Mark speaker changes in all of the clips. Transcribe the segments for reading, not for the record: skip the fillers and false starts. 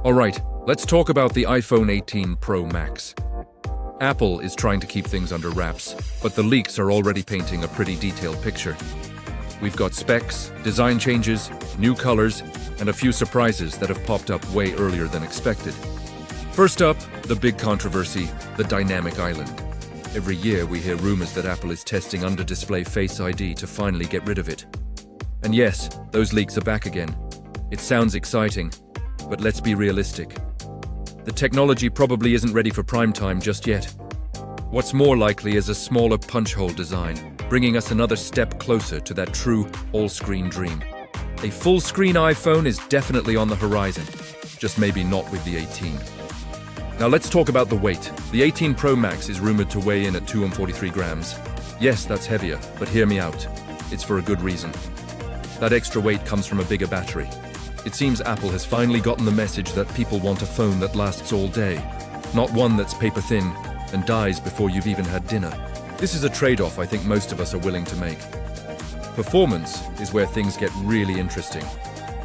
Speaker 1: Alright, let's talk about the iPhone 18 Pro Max. Apple is trying to keep things under wraps, but the leaks are already painting a pretty detailed picture. We've got specs, design changes, new colors, and a few surprises that have popped up way earlier than expected. First up, the big controversy, the dynamic island. Every year we hear rumors that Apple is testing under-display Face ID to finally get rid of it. And yes, those leaks are back again. It sounds exciting, but let's be realistic. The technology probably isn't ready for prime time just yet. What's more likely is a smaller punch-hole design, bringing us another step closer to that true all-screen dream. A full-screen iPhone is definitely on the horizon, just maybe not with the 18. Now let's talk about the weight. The 18 Pro Max is rumored to weigh in at 243 grams. Yes, that's heavier, but hear me out. It's for a good reason. That extra weight comes from a bigger battery. It seems Apple has finally gotten the message that people want a phone that lasts all day, not one that's paper thin and dies before you've even had dinner. This is a trade-off I think most of us are willing to make. Performance is where things get really interesting.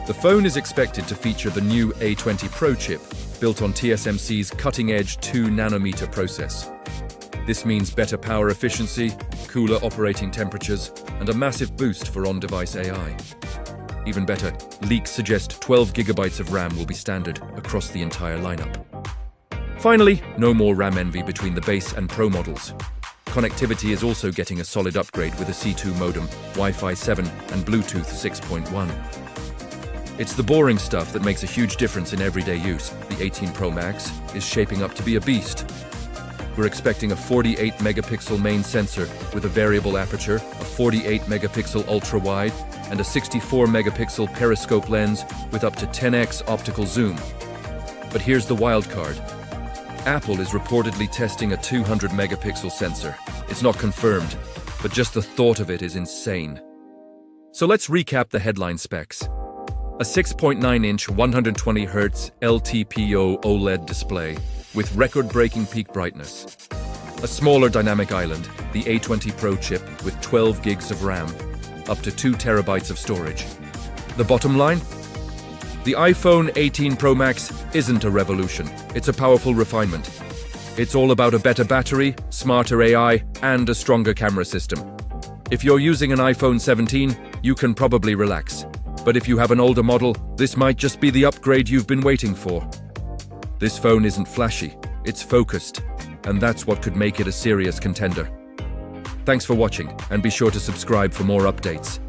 Speaker 1: The phone is expected to feature the new A20 Pro chip, built on TSMC's cutting-edge 2-nanometer process. This means better power efficiency, cooler operating temperatures, and a massive boost for on-device AI. Even better, leaks suggest 12 gigabytes of RAM will be standard across the entire lineup. Finally, no more RAM envy between the base and Pro models. Connectivity is also getting a solid upgrade with a C2 modem, Wi-Fi 7, and Bluetooth 6.1. It's the boring stuff that makes a huge difference in everyday use. The 18 Pro Max is shaping up to be a beast. We're expecting a 48-megapixel main sensor with a variable aperture, a 48-megapixel ultra-wide, and a 64-megapixel periscope lens with up to 10x optical zoom. But here's the wild card. Apple is reportedly testing a 200-megapixel sensor. It's not confirmed, but just the thought of it is insane. So let's recap the headline specs. A 6.9-inch 120Hz LTPO OLED display with record-breaking peak brightness. A smaller dynamic island, the A20 Pro chip with 12 gigs of RAM, up to 2 terabytes of storage. The bottom line? The iPhone 18 Pro Max isn't a revolution, it's a powerful refinement. It's all about a better battery, smarter AI, and a stronger camera system. If you're using an iPhone 17, you can probably relax. But if you have an older model, this might just be the upgrade you've been waiting for. This phone isn't flashy, it's focused, and that's what could make it a serious contender. Thanks for watching, and be sure to subscribe for more updates.